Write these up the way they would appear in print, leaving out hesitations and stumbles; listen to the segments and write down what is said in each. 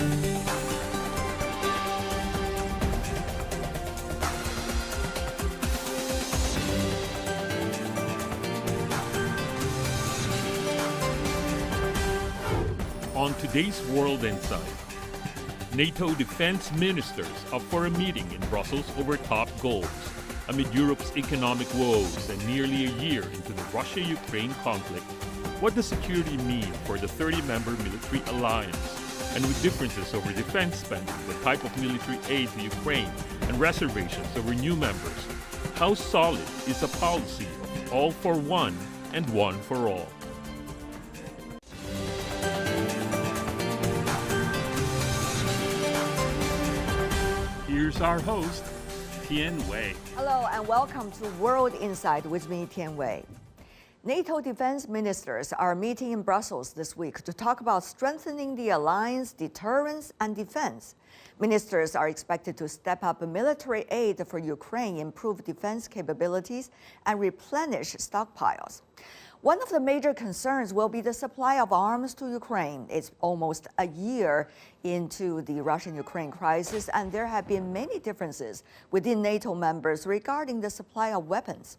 On today's World Insight, NATO defense ministers up for a meeting in Brussels over top goals amid Europe's economic woes and nearly a year into the Russia-Ukraine conflict. What does security mean for the 30-member military alliance? And with differences over defense spending, the type of military aid to Ukraine, and reservations over new members, how solid is a policy of all for one and one for all? Here's our host, Tian Wei. Hello and welcome to World Insight with me, Tian Wei. NATO defense ministers are meeting in Brussels this week to talk about strengthening the alliance, deterrence, and defense. Ministers are expected to step up military aid for Ukraine, improve defense capabilities, and replenish stockpiles. One of the major concerns will be the supply of arms to Ukraine. It's almost a year into the Russian-Ukraine crisis, and there have been many differences within NATO members regarding the supply of weapons.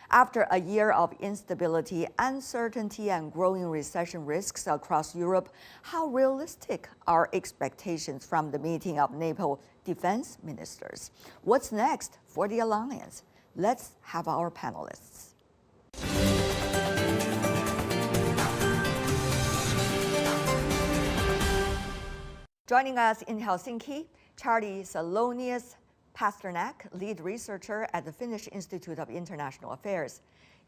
After a year of instability, uncertainty, and growing recession risks across Europe, how realistic are expectations from the meeting of NATO defense ministers? What's next for the alliance? Let's have our panelists. Joining us in Helsinki, Charlie Salonius Pasternak, lead researcher at the Finnish Institute of International Affairs.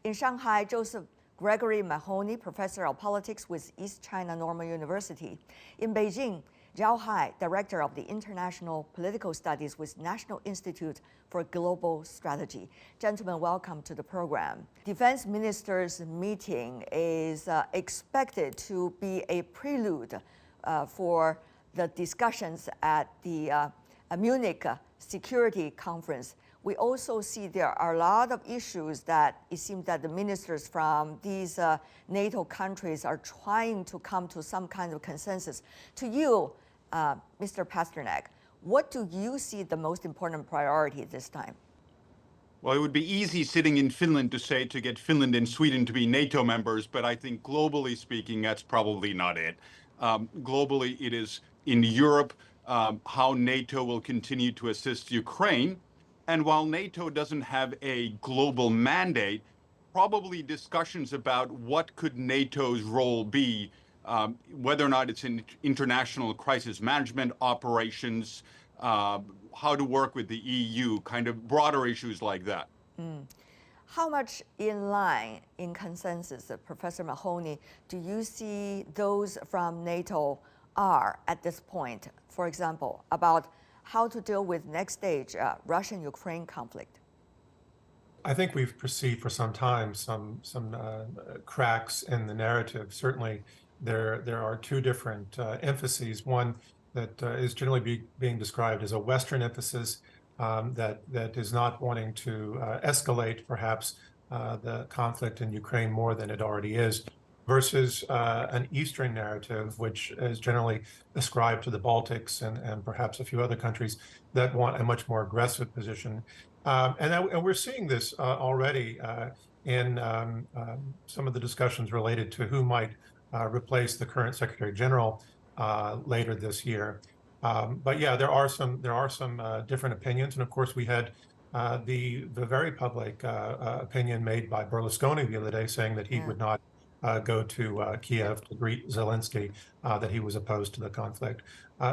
In Shanghai, Joseph Gregory Mahoney, professor of politics with East China Normal University. In Beijing, Zhao Hai, director of the International Political Studies with National Institute for Global Strategy. Gentlemen, welcome to the program. Defense ministers' meeting is expected to be a prelude for the discussions at the Munich Security Conference. We also see there are a lot of issues that it seems that the ministers from these NATO countries are trying to come to some kind of consensus. To you, Mr. Pasternak, what do you see the most important priority this time? Well, it would be easy sitting in Finland to get Finland and Sweden to be NATO members, but I think globally speaking, that's probably not it. Globally, it is in Europe, how NATO will continue to assist Ukraine. And while NATO doesn't have a global mandate, probably discussions about what could NATO's role be, whether or not it's in international crisis management operations, how to work with the EU, kind of broader issues like that. How much in line, in consensus, Professor Mahoney, do you see those from NATO are at this point, for example, about how to deal with next stage Russian-Ukraine conflict? I think we've perceived for some time some cracks in the narrative. Certainly, there are two different emphases. One that is generally being described as a Western emphasis that is not wanting to escalate perhaps the conflict in Ukraine more than it already is, versus an Eastern narrative, which is generally ascribed to the Baltics and perhaps a few other countries that want a much more aggressive position. And we're seeing this already in some of the discussions related to who might replace the current Secretary General later this year. But yeah, there are some different opinions, and of course we had the very public opinion made by Berlusconi the other day, saying that he would not go to Kiev to greet Zelensky, that he was opposed to the conflict.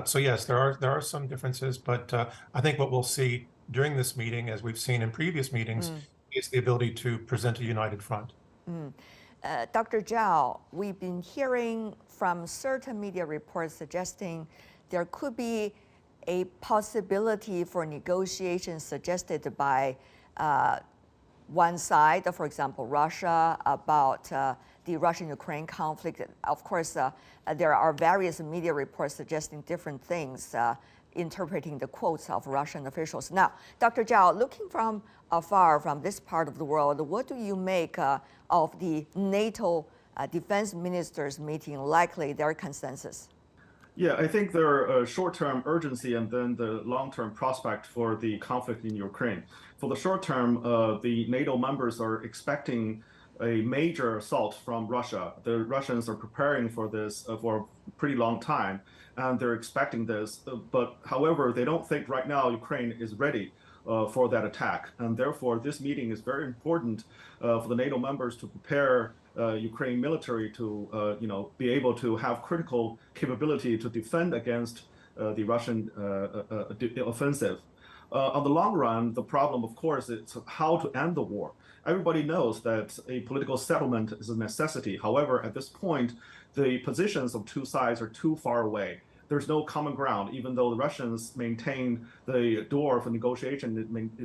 So yes, there are some differences, but I think what we'll see during this meeting, as we've seen in previous meetings, is the ability to present a united front. Dr. Zhao, we've been hearing from certain media reports suggesting there could be a possibility for negotiations suggested by one side, for example, Russia, about the Russian-Ukraine conflict. Of course, there are various media reports suggesting different things, interpreting the quotes of Russian officials. Now, Dr. Zhao, looking from afar from this part of the world, what do you make of the NATO defense ministers meeting, likely their consensus? Yeah, I think there are short-term urgency and then the long-term prospect for the conflict in Ukraine. For the short term, the NATO members are expecting a major assault from Russia. The Russians are preparing for this for a pretty long time, and they're expecting this. But however, they don't think right now Ukraine is ready for that attack, and therefore this meeting is very important for the NATO members to prepare Ukraine military to be able to have critical capability to defend against the Russian offensive. On the long run, the problem, of course, is how to end the war. Everybody knows that a political settlement is a necessity. However, at this point, the positions of two sides are too far away. There's no common ground, even though the Russians maintain the door for negotiation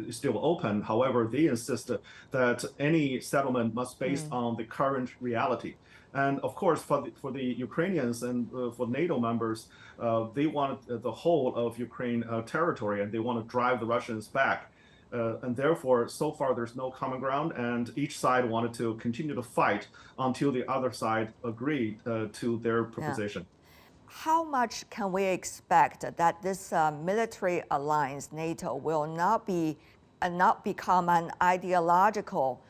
is still open. However, they insist that any settlement must be based on the current reality. And of course, for the Ukrainians and for NATO members, they want the whole of Ukraine territory, and they want to drive the Russians back. And therefore, so far, there's no common ground, and each side wanted to continue to fight until the other side agreed to their proposition. How much can we expect that this military alliance, NATO, will not become an ideological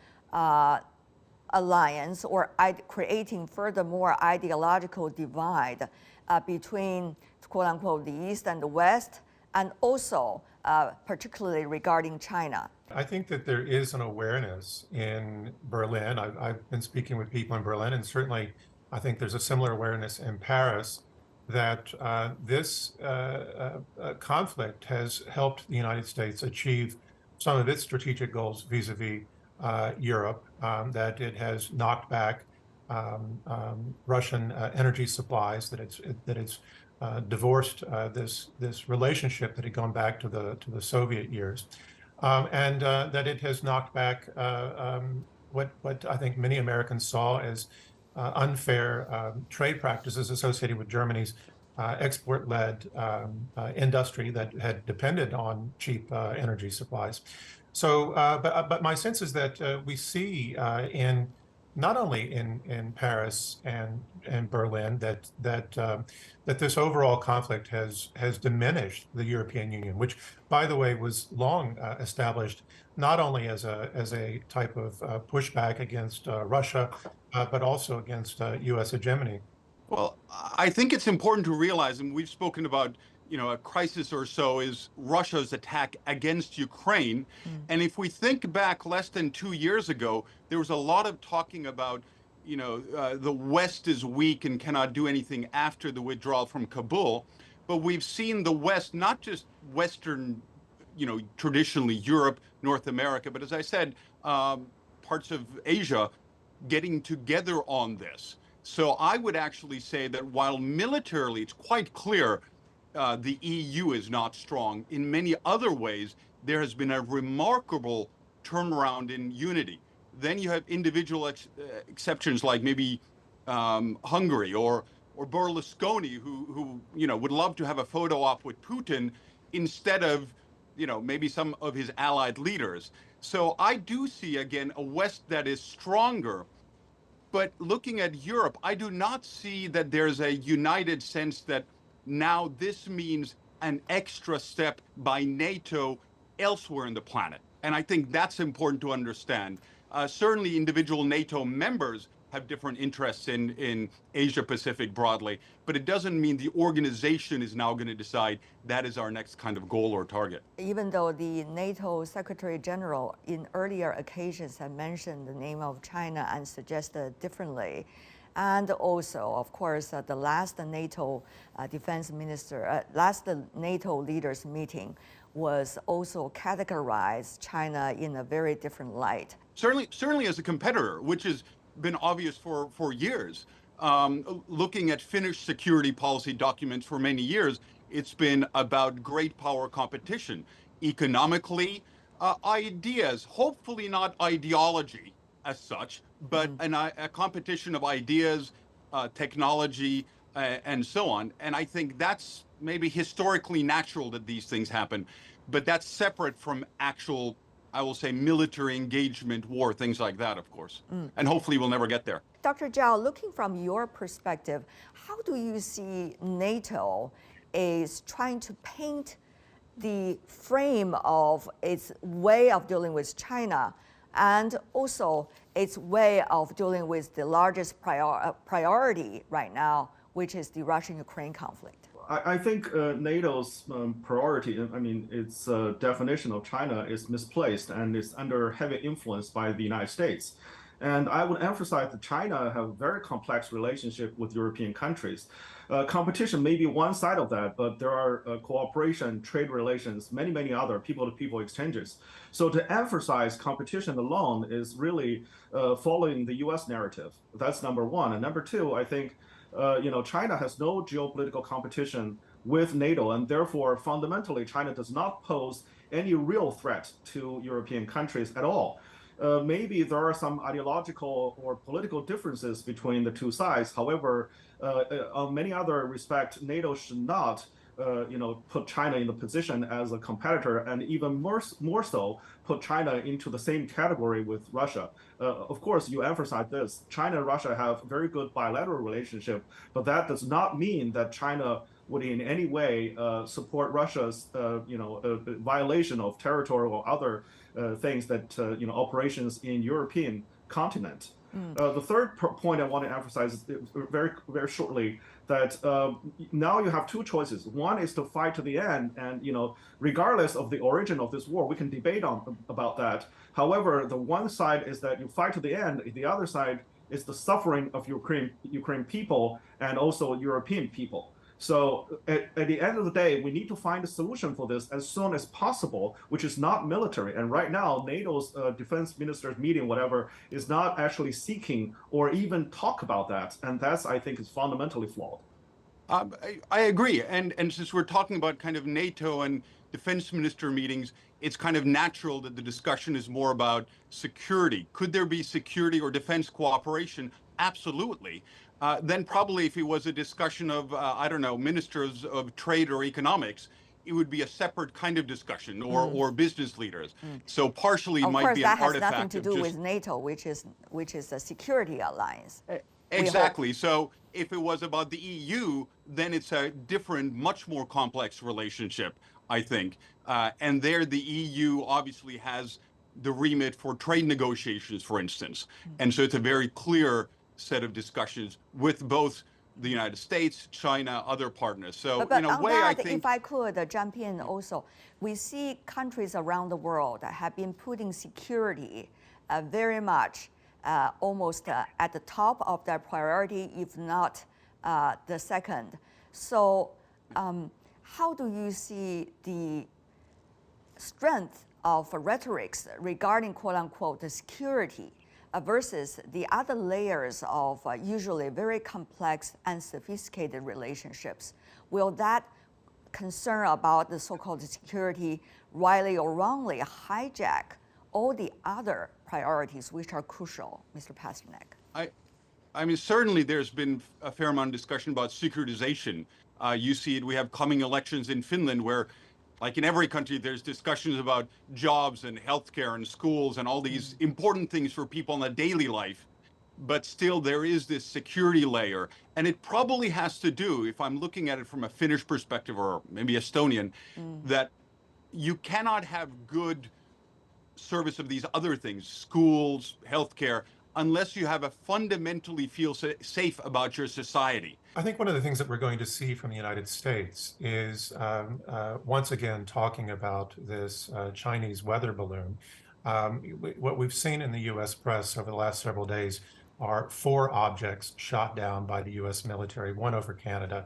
alliance or creating furthermore ideological divide between, quote unquote, the East and the West, and also particularly regarding China? I think that there is an awareness in Berlin. I've been speaking with people in Berlin, and certainly I think there's a similar awareness in Paris that this conflict has helped the United States achieve some of its strategic goals vis-a-vis Europe, that it has knocked back Russian energy supplies, that it's divorced this relationship that had gone back to the Soviet years, and that it has knocked back what I think many Americans saw as unfair trade practices associated with Germany's export-led industry that had depended on cheap energy supplies. So, but my sense is that we see in not only in Paris and Berlin that this overall conflict has diminished the European Union, which, by the way, was long established not only as a type of pushback against Russia, but also against U.S. hegemony. Well, I think it's important to realize, and we've spoken about, a crisis or so is Russia's attack against Ukraine. And if we think back less than 2 years ago, there was a lot of talking about, the West is weak and cannot do anything after the withdrawal from Kabul. But we've seen the West, not just Western, traditionally Europe, North America, but as I said, parts of Asia getting together on this. So I would actually say that while militarily it's quite clear the EU is not strong, in many other ways, there has been a remarkable turnaround in unity. Then you have individual exceptions like maybe Hungary or Berlusconi, who would love to have a photo op with Putin instead of maybe some of his allied leaders. So I do see again a West that is stronger. But looking at Europe, I do not see that there's a united sense that now this means an extra step by NATO elsewhere in the planet. And I think that's important to understand. Certainly individual NATO members have different interests in Asia Pacific broadly, but it doesn't mean the organization is now going to decide that is our next kind of goal or target. Even though the NATO Secretary General in earlier occasions had mentioned the name of China and suggested differently, and also, of course, the last NATO last NATO leaders meeting was also categorized China in a very different light. Certainly as a competitor, which has been obvious for years. Looking at Finnish security policy documents for many years, it's been about great power competition, economically, ideas, hopefully not ideology as such, but a competition of ideas, technology, and so on. And I think that's maybe historically natural that these things happen, but that's separate from actual, I will say, military engagement, war, things like that, of course. And hopefully we'll never get there. Dr. Zhao, looking from your perspective, how do you see NATO is trying to paint the frame of its way of dealing with China and also its way of dealing with the largest priority right now, which is the Russian-Ukraine conflict? I think NATO's priority, I mean, its definition of China is misplaced and is under heavy influence by the United States. And I would emphasize that China have a very complex relationship with European countries. Competition may be one side of that, but there are cooperation, trade relations, many other people-to-people exchanges. So to emphasize competition alone is really following the U.S. narrative. That's number one. And number two, I think China has no geopolitical competition with NATO, and therefore, fundamentally, China does not pose any real threat to European countries at all. Maybe there are some ideological or political differences between the two sides. However, on many other respects, NATO should not put China in the position as a competitor, and even more so, put China into the same category with Russia. Of course, you emphasize this. China and Russia have very good bilateral relationship, but that does not mean that China would in any way support Russia's violation of territory or other things that operations in European continent. The third point I want to emphasize is very shortly that now you have two choices. One is to fight to the end, and regardless of the origin of this war, we can debate about that. However, the one side is that you fight to the end. The other side is the suffering of Ukraine people and also European people. So at the end of the day, we need to find a solution for this as soon as possible, which is not military. And right now, NATO's defense ministers meeting, whatever, is not actually seeking or even talk about that. And that's, I think, is fundamentally flawed. I agree. And since we're talking about kind of NATO and defense minister meetings, it's kind of natural that the discussion is more about security. Could there be security or defense cooperation? Absolutely. Then probably if it was a discussion of, I don't know, ministers of trade or economics, it would be a separate kind of discussion, or business leaders. So partially might be an artifact of that has nothing to do with NATO, which is a security alliance. Exactly. So if it was about the EU, then it's a different, much more complex relationship, I think. And there the EU obviously has the remit for trade negotiations, for instance. And so it's a very clear set of discussions with both the United States, China, other partners. So but in a way, I think, if I could jump in also, we see countries around the world that have been putting security very much almost at the top of their priority, if not the second. So how do you see the strength of rhetorics regarding quote unquote the security versus the other layers of usually very complex and sophisticated relationships? Will that concern about the so-called security rightly or wrongly hijack all the other priorities which are crucial, Mr. Pasternak? I mean, certainly there's been a fair amount of discussion about securitization. You see it, we have coming elections in Finland where, like in every country, there's discussions about jobs and healthcare and schools and all these important things for people in a daily life. But still, there is this security layer. And it probably has to do, if I'm looking at it from a Finnish perspective or maybe Estonian, that you cannot have good service of these other things, schools, healthcare, unless you have a fundamentally feel safe about your society. I think one of the things that we're going to see from the United States is once again talking about this Chinese weather balloon. What we've seen in the U.S. press over the last several days are 4 objects shot down by the U.S. military, one over Canada.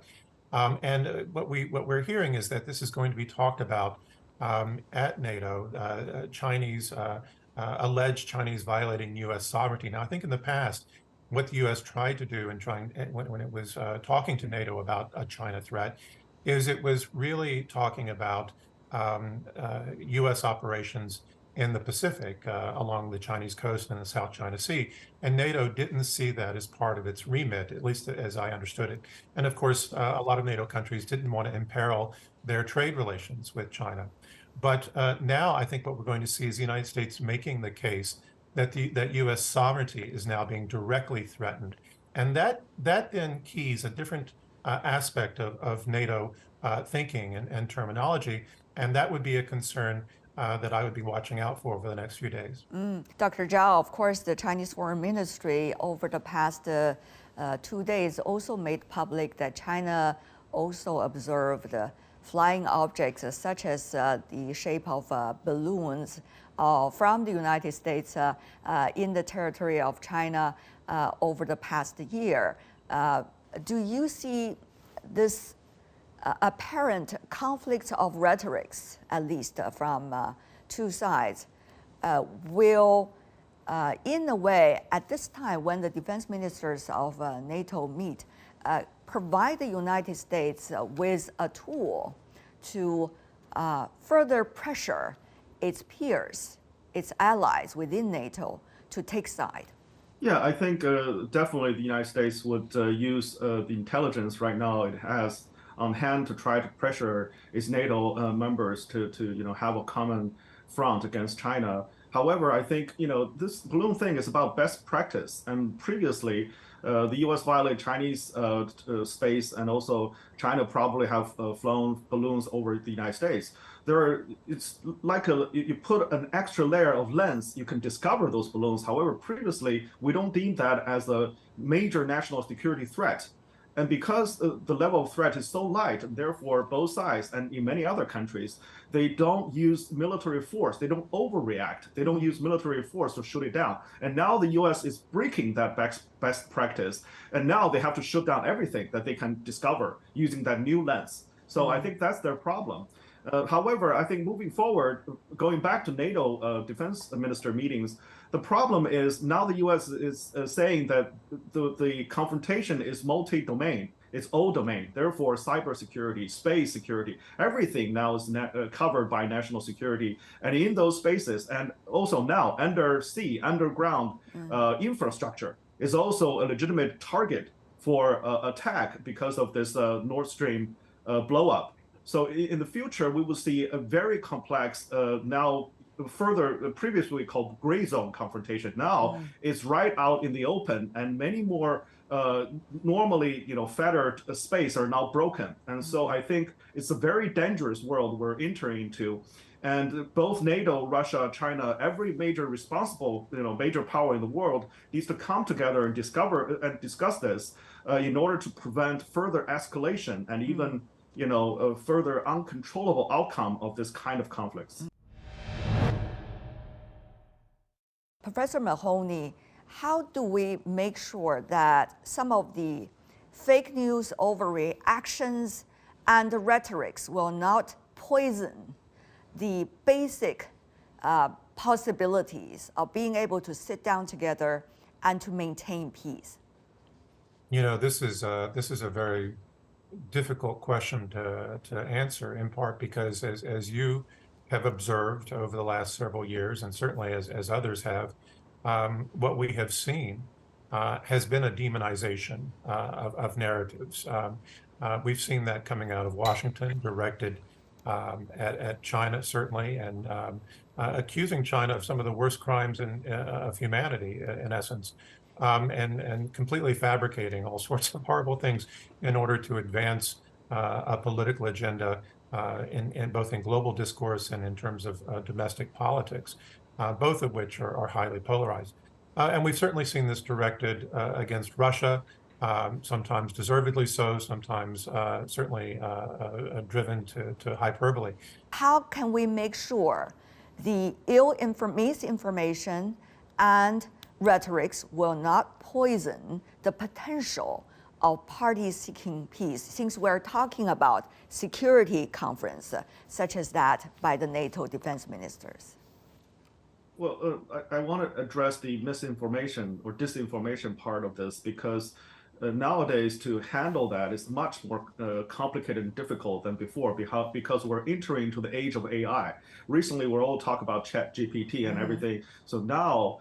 And what we're hearing is that this is going to be talked about at NATO, alleged Chinese violating U.S. sovereignty. Now, I think in the past, what the U.S. tried to do when it was talking to NATO about a China threat, is it was really talking about U.S. operations in the Pacific along the Chinese coast and the South China Sea. And NATO didn't see that as part of its remit, at least as I understood it. And of course, a lot of NATO countries didn't want to imperil their trade relations with China. But now I think what we're going to see is the United States making the case that U.S. sovereignty is now being directly threatened. And that then keys a different aspect of NATO thinking and terminology. And that would be a concern that I would be watching out for the next few days. Dr. Zhao, of course, the Chinese Foreign Ministry over the past 2 days also made public that China also observed flying objects such as the shape of balloons from the United States in the territory of China over the past year. Do you see this apparent conflict of rhetorics, at least from two sides, will, in a way, at this time when the defense ministers of NATO meet, provide the United States with a tool to further pressure its peers, its allies within NATO to take side? Yeah, I think definitely the United States would use the intelligence right now it has on hand to try to pressure its NATO members to have a common front against China. However, I think this balloon thing is about best practice, and previously the U.S. violated Chinese space, and also China probably have flown balloons over the United States. It's like you put an extra layer of lens, you can discover those balloons. However, previously we don't deem that as a major national security threat. And because the level of threat is so light, therefore both sides and in many other countries, they don't use military force. They don't overreact. They don't use military force to shoot it down. And now the U.S. is breaking that best practice. And now they have to shoot down everything that they can discover using that new lens. So I think that's their problem. However, I think moving forward, going back to NATO defense minister meetings, the problem is now the U.S. is saying that the confrontation is multi-domain. It's all domain. Therefore, cybersecurity, space security, everything now is covered by national security. And in those spaces, and also now undersea, underground infrastructure is also a legitimate target for attack because of this Nord Stream blow up. So in the future, we will see a very complex, now further previously called gray zone confrontation. Now it's right out in the open, and many more normally fettered space are now broken. And so I think it's a very dangerous world we're entering into. And both NATO, Russia, China, every major responsible major power in the world needs to come together and discuss this in order to prevent further escalation and even a further uncontrollable outcome of this kind of conflicts. Professor Mahoney, how do we make sure that some of the fake news overreactions and the rhetorics will not poison the basic possibilities of being able to sit down together and to maintain peace? This is a very difficult question to answer, in part because as you have observed over the last several years, and certainly as others have, what we have seen has been a demonization of narratives. We've seen that coming out of Washington, directed at China, certainly, and accusing China of some of the worst crimes of humanity, in essence. And completely fabricating all sorts of horrible things in order to advance a political agenda in both in global discourse and in terms of domestic politics, both of which are highly polarized. And we've certainly seen this directed against Russia, sometimes deservedly so, sometimes certainly driven to hyperbole. How can we make sure the misinformation and rhetorics will not poison the potential of parties seeking peace, since we're talking about security conference such as that by the NATO defense ministers? Well, I want to address the misinformation or disinformation part of this, because nowadays to handle that is much more complicated and difficult than before, because we're entering into the age of AI. Recently, we're all talking about ChatGPT and everything. So now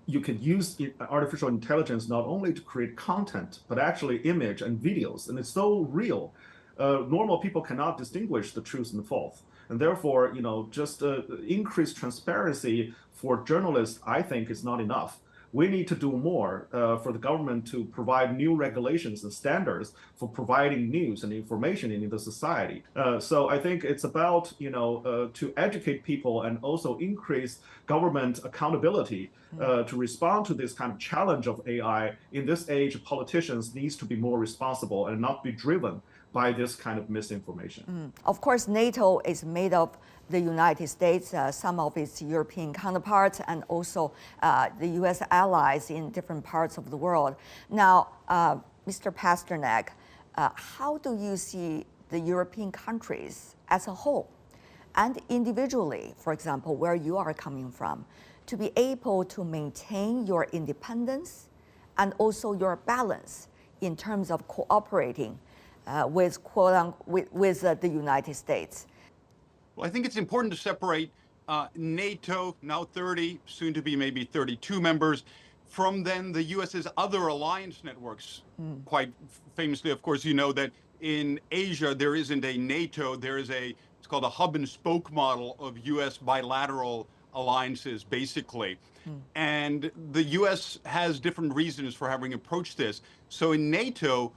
you can use artificial intelligence not only to create content, but actually image and videos. And it's so real. normal people cannot distinguish the truth and the false. And therefore, just increased transparency for journalists, I think, is not enough. We need to do more for the government to provide new regulations and standards for providing news and information in the society. So I think it's about, to educate people and also increase government accountability to respond to this kind of challenge of AI. In this age, politicians needs to be more responsible and not be driven by this kind of misinformation. Of course, NATO is made of the United States, some of its European counterparts, and also the U.S. allies in different parts of the world. Now, Mr. Pasternak, how do you see the European countries as a whole and individually, for example, where you are coming from, to be able to maintain your independence and also your balance in terms of cooperating with the United States? Well, I think it's important to separate NATO, now 30, soon to be maybe 32 members, from then the US's other alliance networks. Quite famously, of course, you know that in Asia, there isn't a NATO, there is it's called a hub and spoke model of US bilateral alliances, basically. And the US has different reasons for having approached this. So in NATO,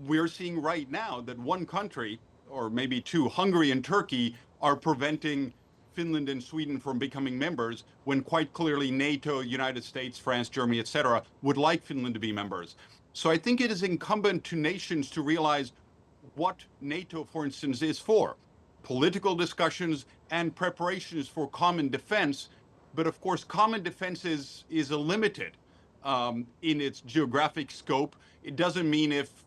we're seeing right now that one country, or maybe two, Hungary and Turkey, are preventing Finland and Sweden from becoming members, when quite clearly NATO, United States, France, Germany, etc., would like Finland to be members. So I think it is incumbent to nations to realize what NATO, for instance, is for. Political discussions and preparations for common defense. But of course, common defense is a limited in its geographic scope. It doesn't mean if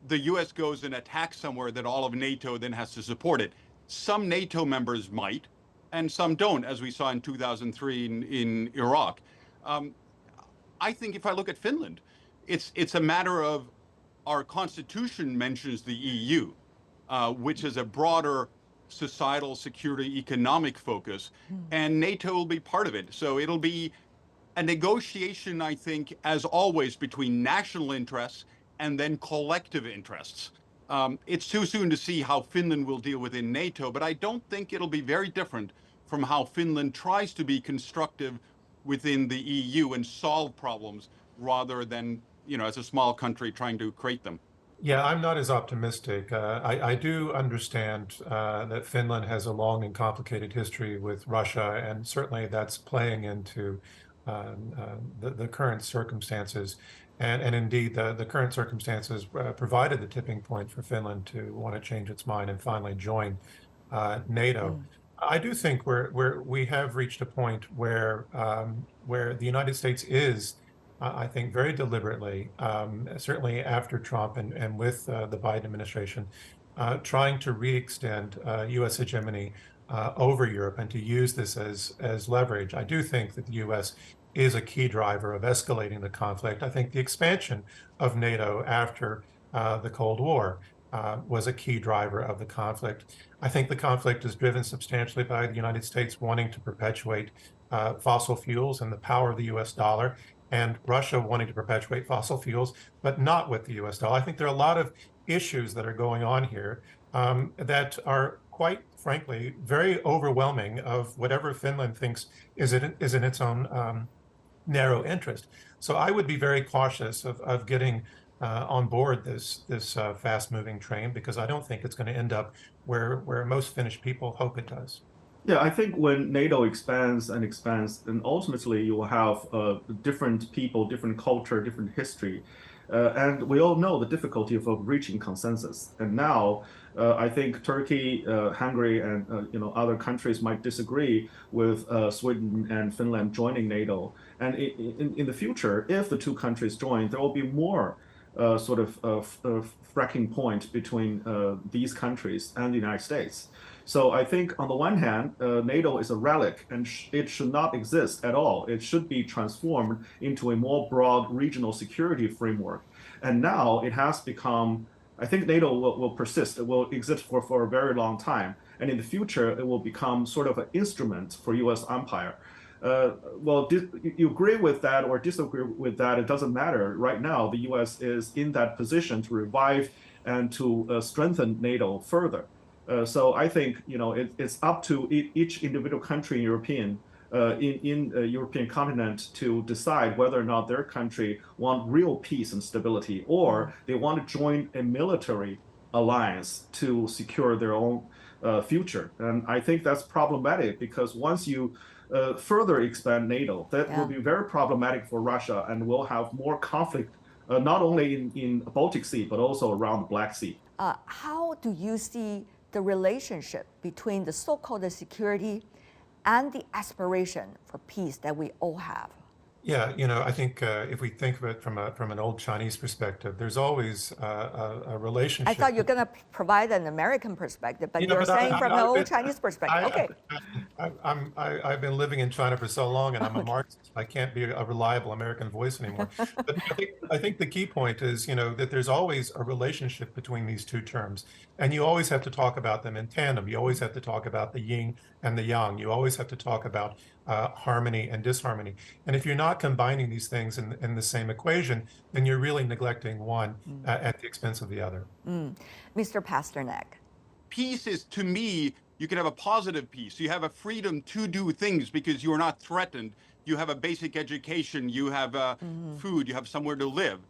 the US goes and attacks somewhere that all of NATO then has to support it. Some NATO members might, and some don't, as we saw in 2003 in Iraq. I think if I look at Finland, it's a matter of our constitution mentions the EU, which is a broader societal security economic focus, and NATO will be part of it. So it'll be a negotiation, I think, as always, between national interests and then collective interests. It's too soon to see how Finland will deal within NATO, but I don't think it'll be very different from how Finland tries to be constructive within the EU and solve problems rather than, as a small country trying to create them. Yeah, I'm not as optimistic. I do understand that Finland has a long and complicated history with Russia, and certainly that's playing into the current circumstances. And indeed, the current circumstances provided the tipping point for Finland to want to change its mind and finally join NATO. I do think we have reached a point where the United States is, I think, very deliberately, certainly after Trump and with the Biden administration, trying to re-extend U.S. hegemony over Europe and to use this as leverage. I do think that the U.S. is a key driver of escalating the conflict. I think the expansion of NATO after the Cold War was a key driver of the conflict. I think the conflict is driven substantially by the United States wanting to perpetuate fossil fuels and the power of the U.S. dollar, and Russia wanting to perpetuate fossil fuels, but not with the U.S. dollar. I think there are a lot of issues that are going on here that are quite frankly very overwhelming of whatever Finland thinks is in its own narrow interest. So I would be very cautious of getting on board this fast-moving train, because I don't think it's going to end up where most Finnish people hope it does. Yeah, I think when NATO expands, and ultimately you will have different people, different culture, different history. And we all know the difficulty of reaching consensus. And now I think Turkey, Hungary, and other countries might disagree with Sweden and Finland joining NATO. And in the future, if the two countries join, there will be more sort of fracking point between these countries and the United States. So I think on the one hand, NATO is a relic, and it should not exist at all. It should be transformed into a more broad regional security framework. And now it has become, I think NATO will persist. It will exist for a very long time. And in the future, it will become sort of an instrument for U.S. empire. Well, you agree with that or disagree with that, it doesn't matter. Right now, the U.S. is in that position to revive and to strengthen NATO further. So I think it's up to each individual country in European continent to decide whether or not their country want real peace and stability, or they want to join a military alliance to secure their own future. And I think that's problematic, because once you further expand NATO, that will be very problematic for Russia, and will have more conflict not only in the Baltic Sea but also around the Black Sea. How do you see the relationship between the so-called security and the aspiration for peace that we all have? Yeah, I think if we think of it from an old Chinese perspective, there's always a relationship. I thought you were going to provide an American perspective, but you're saying from an old Chinese perspective. Okay. I've been living in China for so long, and I'm a Marxist. I can't be a reliable American voice anymore. But I think the key point is, that there's always a relationship between these two terms, and you always have to talk about them in tandem. You always have to talk about the yin and the yang. You always have to talk about harmony and disharmony. And if you're not combining these things in the same equation, then you're really neglecting one at the expense of the other. Mr. Pasternak. Peace is, to me, you can have a positive peace. You have a freedom to do things because you are not threatened. You have a basic education. You have food. You have somewhere to live.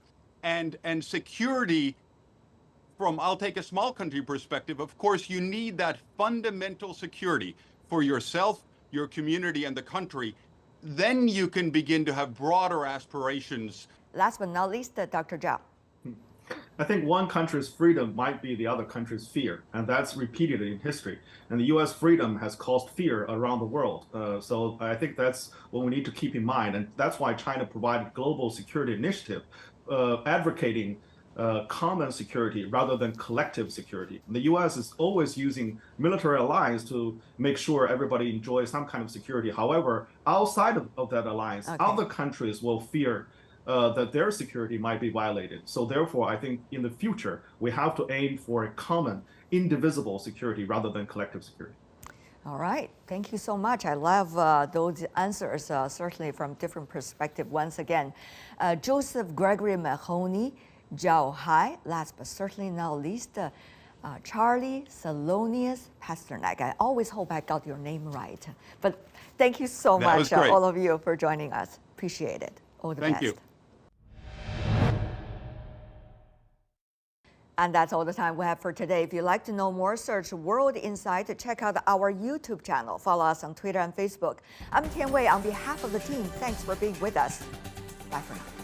And security, I'll take a small country perspective, of course, you need that fundamental security for yourself, your community, and the country. Then you can begin to have broader aspirations. Last but not least, Dr. Zhao. I think one country's freedom might be the other country's fear, and that's repeated in history. And the U.S. freedom has caused fear around the world. So I think that's what we need to keep in mind, and that's why China provided global security initiative, advocating common security rather than collective security. The U.S. is always using military alliance to make sure everybody enjoys some kind of security. However, outside of that alliance, other countries will fear that their security might be violated. So therefore, I think in the future, we have to aim for a common, indivisible security rather than collective security. All right. Thank you so much. I love those answers, certainly from different perspectives. Once again, Joseph Gregory Mahoney, Zhao Hai, last but certainly not least, Charlie Salonius Pasternak. I always hope I got your name right. But thank you so much, all of you, for joining us. Appreciate it. All the best. Thank you. And that's all the time we have for today. If you'd like to know more, search World Insight to check out our YouTube channel. Follow us on Twitter and Facebook. I'm Tian Wei. On behalf of the team, thanks for being with us. Bye for now.